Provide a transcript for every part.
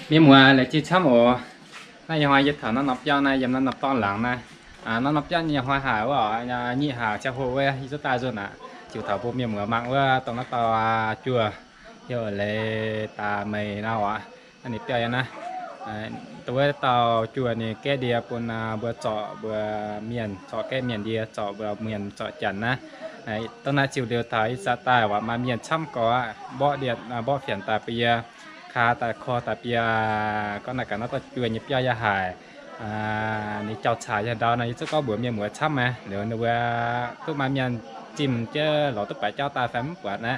มีมัวเลยจีช่ำโอ้นายยังไงยึดถอนน้ำนับย้อนนายยำน้ำนับตอนหลังนะน้ำนับย้อนยังไงหาว่ายี่หาเจ้าหัวเว้ยยี่สุดตาจนจิ๋วถอพวกมีมัวมังว่าตรงนั้นต่อจั่วเยอะเลยตาไม่น่าวอันนี้เปรี้ยวนะตัวต่อจั่วนี่แก่เดียปนเบื่อเจาะเบื่อเมียนเจาะแก่เมียนเดียเจาะเบื่อเมียนเจาะจันนะตอนนั้นจิ๋วเดียวถ่ายสตาร์ว่ามาเมียนช่ำก่อบ่เดียดบ่เขียนตาเปียคาตาคอตาเปียก็นักการนักตัวจั่วยิบย่อยหายนี่เจ้าชายยันดาวนะจะก็เบื่อเมียนเหมือนช่ำไหมเดี๋ยวนึกว่าตัวมาเมียนจิ้มเจ้าหล่อตัวไปเจ้าตาแฝงปวดนะ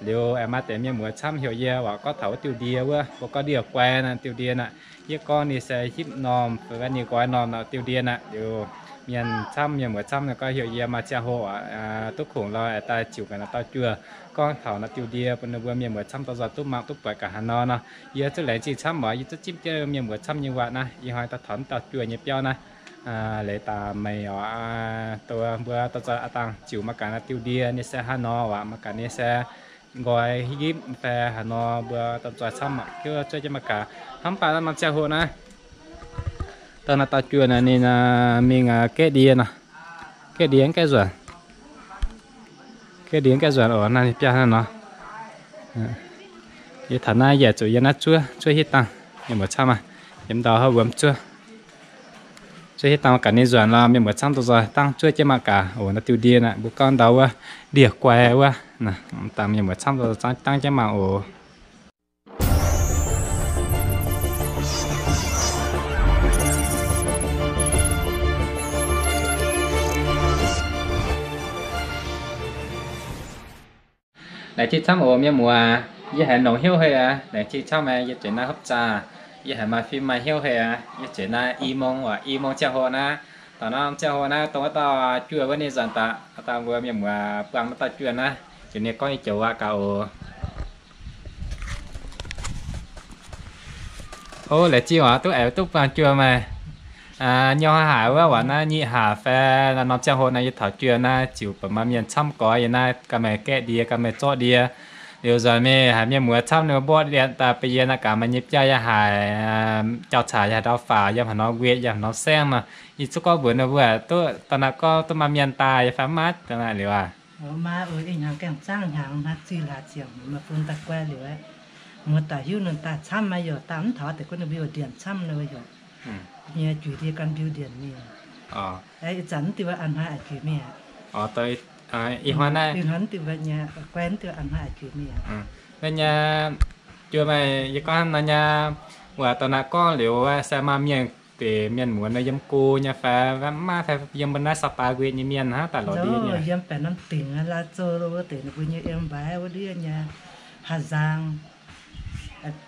เดี๋ยวมาแต่เมียนเหมือนช่ำเหี่ยวเยี่ยว่าก็เถาติวเดียเว้ยบอกก็เดียวแควนะติวเดียน่ะยี่ก้อนนี่ใส่ชิปนอมเพื่อนนี่ก้อยนอมติวเดียน่ะเดี๋ยวเมียนช่ำเมียนเหมือนช่ำแล้วก็เหี่ยวเยี่ยมาเจ้าหัวตุ๊กของเราตาจิ๋วกันนะตาจั่วก็เถานะติวเดียเป็นเบื่อเมียนเหมือนช่ำตัวจัดตุ๊กมังตุ๊กปล่อยกับหันนอนนะเยอะจะแหลงจีช่ำบ่ยี่จะจิ้มเจอเมียนเหมือนช่ำยังวะนะยี่ห้อยตาถอนตาจั่วเงียบเย้านะเลยตาไม่ตัวเบื่อตัวจะตังจิ๋วมากันนะติวเดียนี่เสียหันนอวะมากันนี่เสียกอยยิ้มแฟหันนอเบื่อตัวจะช่ำก็ช่วยจะมากันทำปลาแล้วมันเจ้าหัวนะตอนนั้นตาจั่วนะนี่นะมีแก่เดียนะแก่เดียงแก่ส่วนแก่เดียงแก่ส่วนอ๋อนั่นพี่ฮะเนาะยี่ฐานะใหญ่จุยนัดช่วยฮิตตังยังหมดช่ำยังดาวเขาบวมช่วยฮิตตังกันนี่ส่วนเรายังหมดช่ำตัวจะตั้งช่วยเจ้ามากะโอ้นัดติวเดียนะบุกก้อนดาวว่าเดียกแกว่านะตามยังหมดช่ำตัวตั้งเจ้ามาโอ้lại chỉ thăm ôm nhá mùa giờ hè nồng hiu hay lại chỉ thăm mà giờ chuyện na hấp trà giờ hè mà phim mà hiu hay giờ chuyện na y mong treo hồ na tao nó treo hồ na tao tao chưa vấn đề dần tao vừa nhá mùa bằng tao chưa na chuyện này có chỗ cầu ô lại chi hả tôi ẻo tôi bằng chưa mà nhau hảว่าว่านะยี่หาแฟแล้วน้องเจ้าโหนะยี่ถอดเจือนะจิ๋วประมาณเมียนช่ำก้อยนะกำแม่แก่เดียกำแม่โจ้เดียเดี๋ยวจะมีหาเมียเหมือช่ำเนื้อบดเรียนแต่ไปเย็นนะกำมันยิบใจยาหายเจ้าชายยาดาวฝ่ายาหันน้องเวียยาหันน้องแซงนะยี่สุก็เบื่อนะเบื่อตัวตอนนั้นก็ตัวมาเมียนตายฟ้ามัดตอนนั้นหรือว่ามาอีกอย่างแกงจ้างอย่างมาจีลาเจียงมาฟุ้นตะแกวหรือว่ามือตาหิ้วนึงตาช่ำมาอยู่ตามถอแต่ก็นึกว่าเดียนช่ำเลยอยู่เนี่ยจุดที่การบิวเดียนนี่ไอ้จันที่ว่าอันหาจุดเนี่ยตัวอีหัวนั่นอีหันที่ว่าเนี่ยแคว้นที่อันหาจุดเนี่ยเป็นเนี่ยจุดไหนยี่ก้อนนั่นเนี่ยว่าตอนนั้นก็เหลียวว่าสมาเมียนเตะเมียนหมวนในยำกูเนี่ยแฟมาแฟยำบรรดาสปาเวนี่เมียนฮะแต่หลอดีเนี่ยยำแปน้ำติ่งลาโจโรเตะกุญยเอ็มใบว่าเดียเนี่ยฮาซัง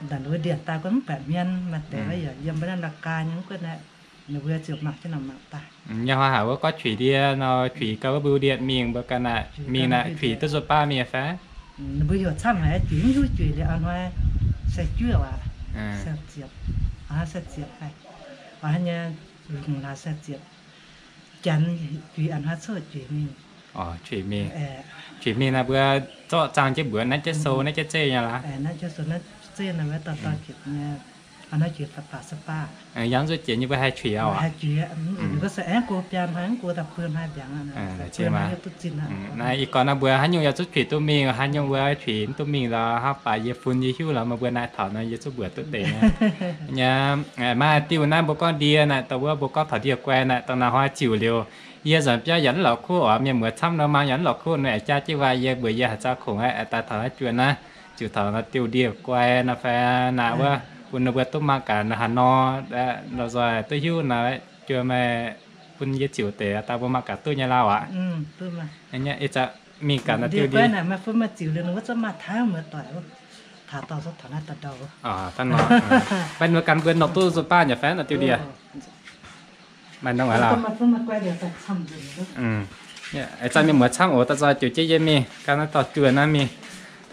ดันว่าเดียดตาก็มันแบบเมียนมาแต่ว่าอย่างบรรดาการยังก็เนี่ยในเวลาเจียบหมักจะนำหมักตายังหาว่าก็ฉุยเดียเนาะฉุยก็ว่าบิวเดียมีงบอกกันน่ะมีน่ะฉุยตัวสปามีแฟในเวลาช่ำหายฉุยยุ่ยฉุยเลยอันว่าใส่เจื้อว่ะใส่เจียบใส่เจียบไปว่าเนี่ยถึงเราใส่เจียบจันฉุยอันว่าโซ่ฉุยมีฉุยมีนะเบื่อเจาะจางจะเบื่อนั่นจะโซนั่นจะเจ๊ยังล่ะนั่นจะโซนั่นเจ๊นะว่าตอนจิตเนี่ยอันนั้นจิตสปายังจะเจ๊ยังไปให้ฉุยเอาให้ฉุยหรือก็ใส่กูจานทั้งกูตับเพื่อนให้อย่างนั้นใช่ไหมตุ๊จินนะนายอีกก่อนนะเบื่อหันยงอยากจะฉุยตัวมีหันยงเบื่อฉุยตัวมีแล้วฮับไปเยฝุ่นยี่หิ้วแล้วมาเบื่อนายถอนนะยังจะเบื่อตัวเตะเนี่ยมาติวนั่นบุกก้อนเดียนะแต่ว่าบุกก้อนถอดเดียแกวนนะตอนนั้นเขาจิ๋วเร็วเยอะสัมผัสยันหลอกคู่เมียเหมือนทำเรามายันหลอกคู่เนี่ยจ้าจีวายเยอะเบื่อเยอะหาจ้าคงให้ตาถอยจวนนะจิ๋วถอนติวเดียวแกวนนะแฟน่ะว่าคุณเบื่อตุ้มมากันหันนอเราจะตัวหิ้วนะจวนมาคุณเยอะจิ๋วเตะตาบุมากันตัวเนี่ยเราตัวมาอันเนี้ยจะมีการนะติวเดียวน่ะมาฟุ้งมาจิ๋วเลยนึกว่าจะมาท้าเหมือนต่อยว่าท้าต่อสุดถอนตัดดาวท่านเนาะเป็นเมื่อกันเบื่อนกตู้สุป้าอย่าแฟนนะติวเดียมันต้องอะไรเนี่ยไอ้ใจมีเหมือนช่างโอ้แต่ใจจุดเจี๊ยมีการนั้นต่อจุดนั้นมี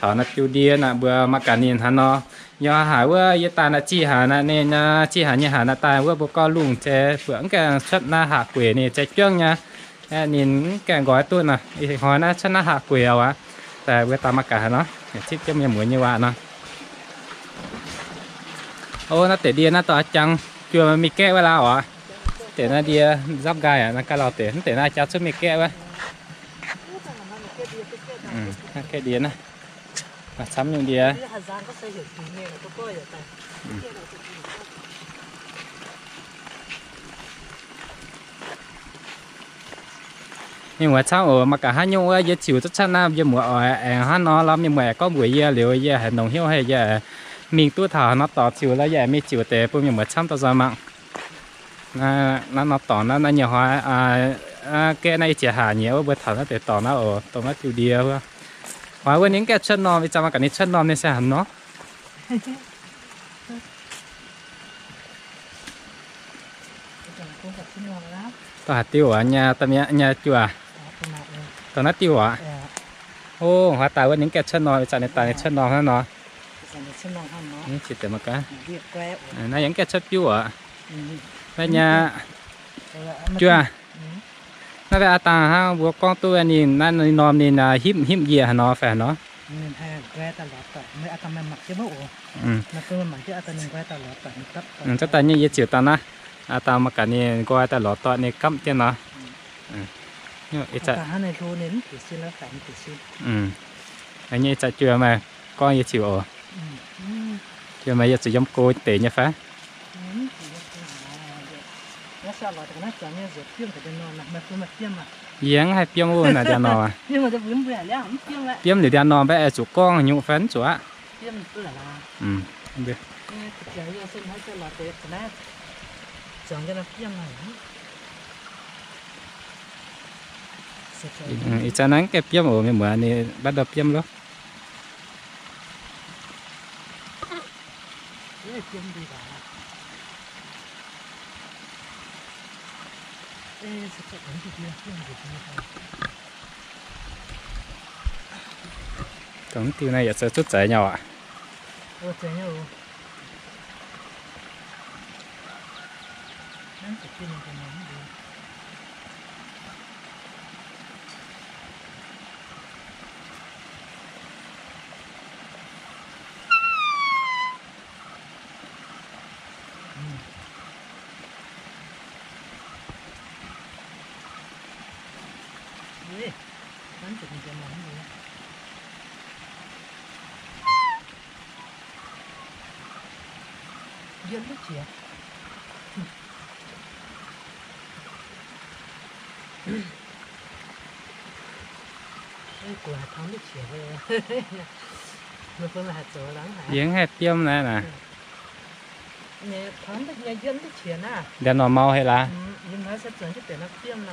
ถอนนัดจุดเดียนะเบื่อมาการนินฮันเนาะยาหาว่ายตานะจีหานะเนี่ยนะจีหาเนี่ยหานะตายว่าบุกก็ลุงเจเผื่อแกชัดหน้าหาเกวยนี่ใจเจ้าเนี่ยนินแกงก้อยตัวน่ะอีหอยนะชัดหน้าหาเกวยเอาวะแต่เวตามาการเนาะชิดจะมีเหมือนยี่ว่าเนาะ ô nó tệ đi nó tỏ chẳng chưa mà mi kẹ với lao à tệ nó đi giáp gai à nó cái lao tệ nó cháo chút mi kẹ với cái đi nó mà sắm những đi nhưng mà sao ở mà cả hai nhau giờ chiều chắc chắn là giờ mùa ở hắn nó lắm nhưng mà có buổi giờ liệu giờ hệ nông hiếu hay giờ mình tu thảo nó tỏ chiều là giờ mình chiều tệ bữa nhưng mà chăm tao ra mạng nó tỏ nó nhiều hóa cái này chỉ hà nhiều bữa thảo nó để tỏ nó ở tỏ nó chiều đi thôi hóa với những cái chân non vì sao mà cả những chân non nên sẽ hẳn nó tao hạt tiêu ở nhà tao nhà chùa tao nó tiêu à ô hóa tài với những cái chân non vì sao này tài chân non nóนี่จิตแต่มากันนั่นยังแกชอบอยู่อ่ะแล้วเนี่ยจัวนั่นเป็นอาตาฮะบัวกองตัวนี่นั่นนอมนี่นะหิมเยี่ยเนาะแฟนเนาะแกตลอดต่อไม่อาตมาหมักใช่ไหมโอ้มันตัวหมักที่อาตมาแกตลอดต่อครับเจ้าตานี่ยี่จิตตานะอาตามากันนี่ก็ตลอดต่อนี่กัมเจ้าเนาะนี่ไอ้จ่าให้ในโชว์เน้นติดชิ้นแล้วแฝงติดชิ้นอันนี้จ่าจัวมาก็ยี่จิ๋วจัวมายี่จิ๋วยำโกยเตะเนี่ยฟ้ายังให้เปียมวุ่นอ่ะเดี๋ยวนอนเปียมมันจะเปียมเปลี่ยนแล้วเปียมแล้วเปียมหรือเดี๋ยวนอนไปจุกก้องยุ่งฟันจั่วเปียมเปลี่ยนละเดี๋ยวเดี๋ยวเส้นให้เส้นหลอดเตะนะจังจะนับเปียมหน่อยอีจานั้นแกเปียมโอ้ไม่เหมือนนี่บัดดอกเปียมหรอเปียมดีกว่าtổng tiêu này sẽ chút chạy nhau ạ. Chạy nhau. Dân rất chìa quả thắng rất chìa mà hạt chỗ lắm hả giếng hạt tiêm này nè nè thắng rất nhà dân rất chìa nè để nó mau hay là nhưng nó sẽ dẫn cho tiền nó tiêm nè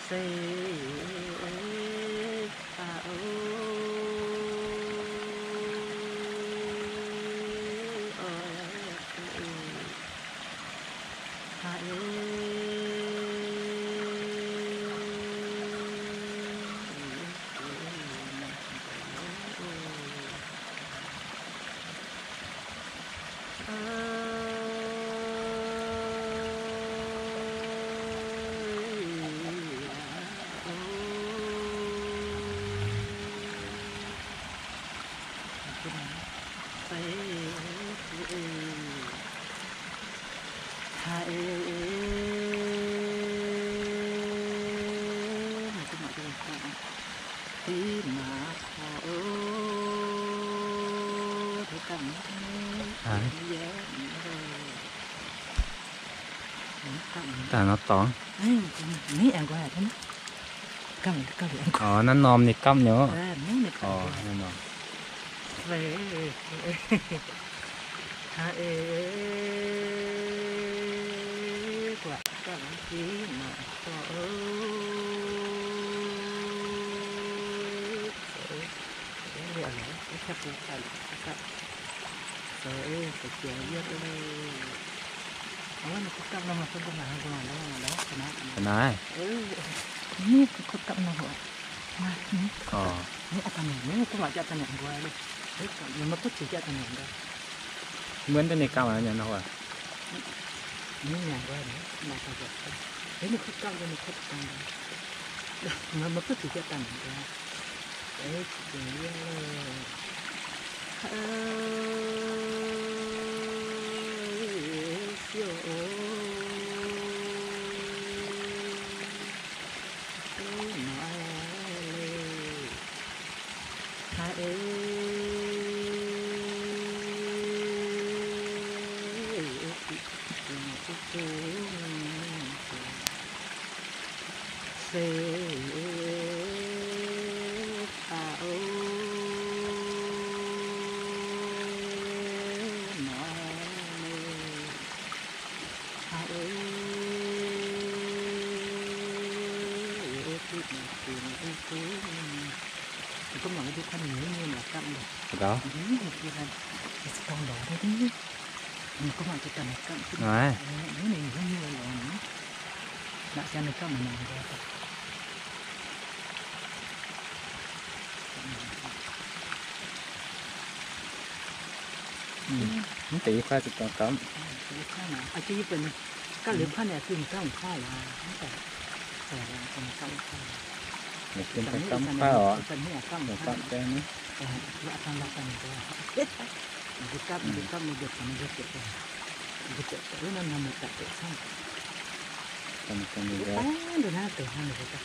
sayแต่nó tón mấy ăn qua thế cầm cầm nó nòm thì cắm nhớ mấy này nó nòm về quả cầm gì mà có liệu này cái chấp nhận phải cắt rồi phải chia giết lên nó cắt nó mà không có nào không nào đó cái nàyนี่ก็กำลังหัวมานี่ นี่อาจารย์เนี่ยก็มาจากอาจารย์เนี่ยด้วยเลยเฮ้ยมันก็ถือจากอาจารย์เนี่ยด้วย เหมือนเป็นในกำอะไรเนี่ยนะวะ นี่อย่างด้วยเนี่ยมาจากเฮ้ยนี่คือกำเลยนี่คือตังมันก็ถือจากอาจารย์เนี่ยด้วยเฮ้ยอย่างนี้เลยเสียวก็มองดูคนนี้นี่นะกันเลย đó นี่คืออะไรจะต้องหล่อได้ดิมันก็มาจะกันกัน này นี่นี่ไม่มีอะไรหรอกนะน่าจะในก็มันนานแล้ว nó tỷ khoa thì còn cắm อาชีพเป็นก็เหลือพันเนี่ยคือต้องข้าวละแต่เป็นต้องข้าว một cái cắm phá ở เป็นเนี่ยต้อง một ข้าว cắm cái nó ว่าทางเราเป็นตัวมันก็กับมันก็มันเดือดมันเดือดเลยมันเดือดแล้วนั่นทำมันตัดเดือดซ้ำ còn còn gì อ๋อ đó เดี๋ยวน่าเตือนเลยจ้ะ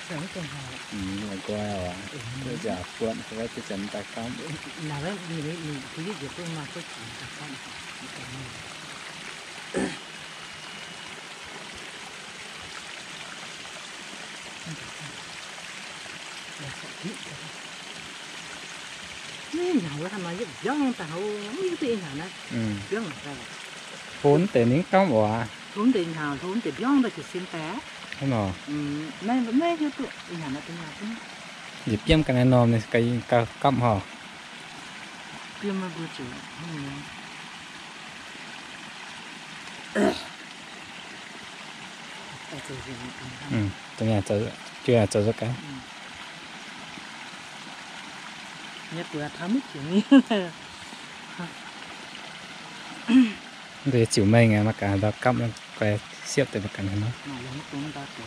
เสือไม่เตือนเขา là qua rồi bây giờ cuộn cái chân tay cắm หนาแล้วมีคือยืดเพิ่มมาก็ถึงตัดซ้ำนี่หนาวทำไมยิ่งย่องแต่เขาไม่ตีหนานะย่องอะไร vốn tiền những cắm bỏ thốn tiền hào thốn tiềnย่องไปจุดเส้นแต่ thế nào แม่คือตัวหนานะเป็นหนาเป็น dịp chém cái này nòm này cây cắm hò เปรี้ยวมาบูจูแต่ตัวจริง tụi nhà chưa chờ cái เนี่ยตัวทำไม่ถึงนี่ để chịu mây nghe mà cả đó cắm nó cái xếp từ cái này nó หนาแล้วตัวมันตาตัว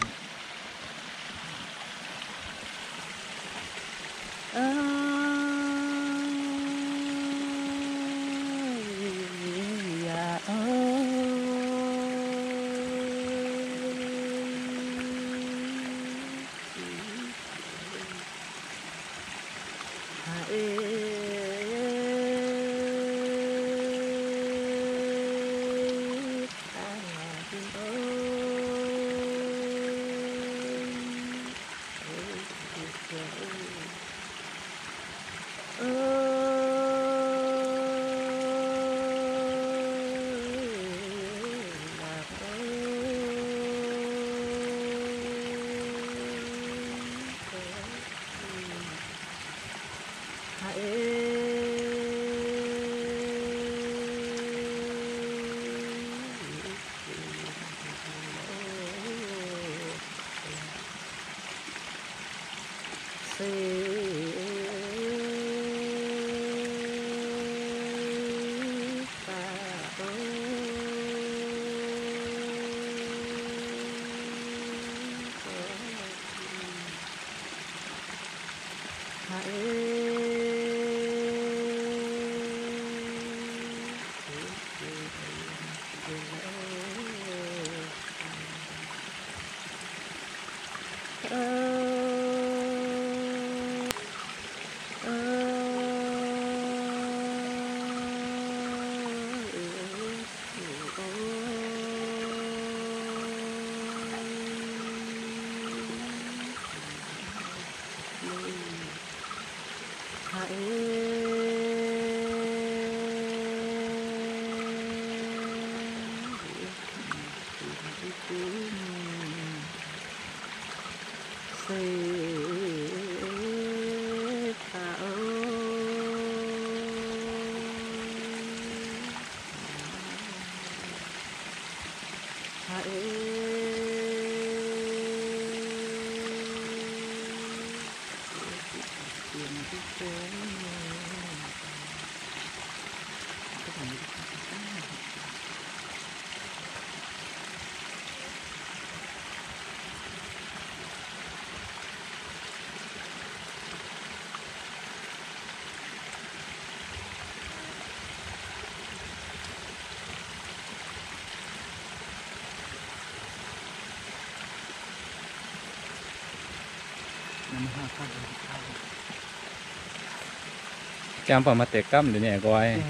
Chăm vào mặt tiệc cắm để nhẹ coi. Nhất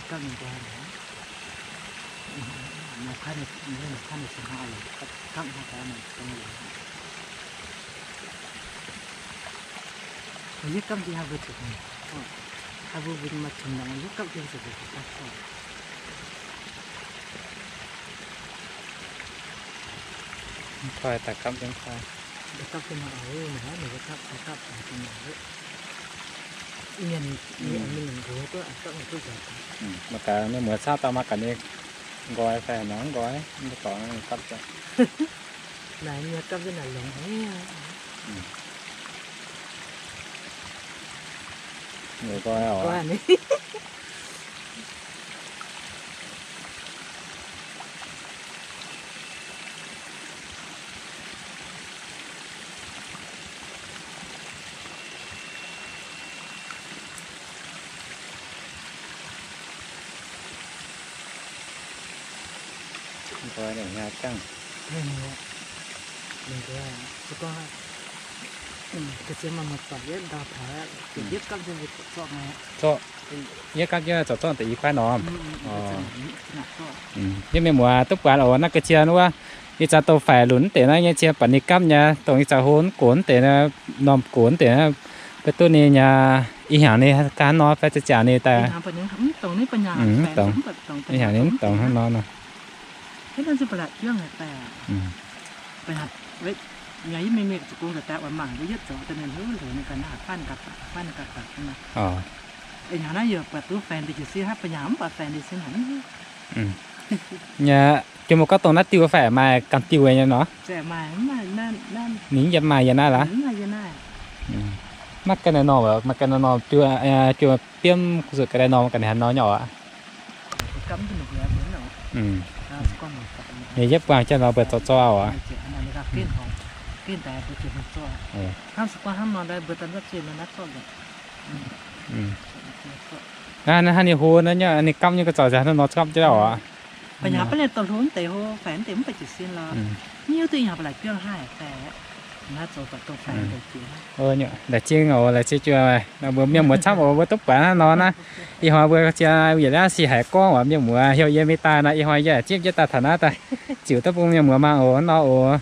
cấp đi học về trường này, học về mặt trường này nhất cấp đi học về trường này. Thôi ta cắm chẳng sao. Được cấp trên họ ấy mà hết được cấp ở trên này. Nhân mình làm gì tôi ăn tôi giờ. Mà cả nếu mà sao tao mà cả này gói phải nón gói nó có cắm cho. Này như cấp trên là lồng ấy. Người coi ở. Coi này. Coi để nhà căng. Mình có cái chuyện mà một phải biết đào thải chỉ biết cấp trên việc chọn này. Cho nhớ các cái cho chọn tại khoai nòm. Nhưng mà mùa tốt quá là nó cái chia nữa. Đi cha tôi phải lún để nó như chia bản đi cắm nha, tôi đi cha hốn cuốn để nó nòm cuốn để nó cái tôi này nhà ý hàng này cá nó phải trả này ta. Tổng này bên nhà. Tổng. Ý hàng đến tổng hơn nó nè. Thế nên sẽ là chuyện này ta. Phải học với ngày mình cũng là ta ở mảng với nhất chỗ cho nên hướng rồi nên cần học phan cặp này. Ở nhà nó giờ bà tôi fan thì chỉ xin hát bây giờ bà fan thì xin hẳn. Nhà cho một cái tàu nát tiêu phải mà cầm tiêu vậy nó. Sẽ mà nên nín dầm mà vậy na là. Mắc cái này nó chưa tiêm rồi cái này nó cái này nó nhỏ ạ. Cấm cho một người nữa. Để giúp vào cho nó bật cho à. Kiên tại bật cho. Ham sự quan ham nó đây bật rất nhiều nó cho rồi. Nó hay hồ nữa nhá, anh cắm như cái trò gì nó cắm chứ đâu ạ. Bây giờ bây giờ tàu lớn tàu hồ phản tàu phải chỉ xin là nhiều tuy nhà lại chuyện hay phải nó cho tàu phản tàu chuyện. Nhở, để chiên ngồi là chiên chưa này, nó bữa miếng một chắp ở bữa túc bản nó na, y hoa bữa chia vậy đó xì hải con ở miếng mùa hiệu yếm ta na y hoa vậy chiếc cho ta thằng ta, chịu tấp miếng mùa mang ở nó ở